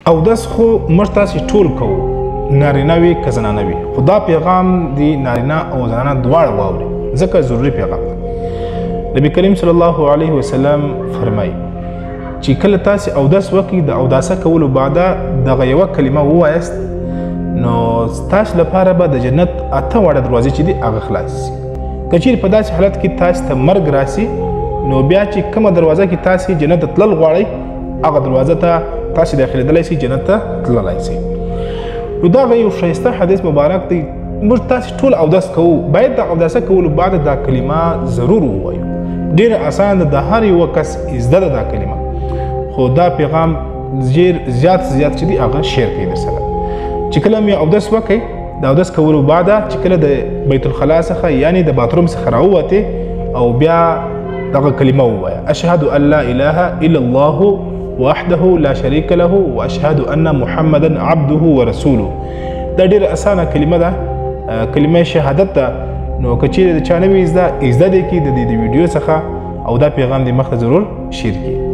اودس خو موږ تاسې ټول کوو، نارینه وي که زنانه وي، خو دا پیغام د نارینه او زنانه دواړه واوري، ځکه ضروري پیغام دی. نبي کریم صلی الله علیه وسلم فرمایي چې کله تاسې اودس وکړئ، د اوداسه کولو بعده دغه یوه کلمه ووایاست، نو ستاسو لپاره به د جنت 8 واړه دروازې چې دي هغه خلاص شي. که چیرې په داسې حالت کې تاسو ته مرګ راسي، نو بیا چې کومه دروازه کې تاسې جنت ته تلل غواړئ، هغه دروازه ته تاسې داخلېدلی شئ، جنت ته تللی شئ. نو دغه یو ښایسته حدیث مبارک دی. موږ تاسې ټول اودس کوو، باید د اوداسه کولو بعد دا کلمه ضرور ووایو. ډېره اسانه ده، د هر یوه کس زده ده دا کلمه، خو دا پیغام زیات چې دی هغه شیر کوي درسره. چې کله مې اودس وکړئ، د اودس کولو بعده چې کله د بیت الخلا څخه یعنې د باتروم څخه راووتې او بیا دغه کلمه ووایه: اشهد ان لا اله الا الله وحده لا شریک له واشهد ان محمدا عبده ورسوله. دا ډېره اسانه کلمه ده، کلمه شهادت ده. نو که چیرې د چا نه وي زده دی کړي د دې ویډیو څخه او دا پیغام دې مخ ته ضرور شیر کړي.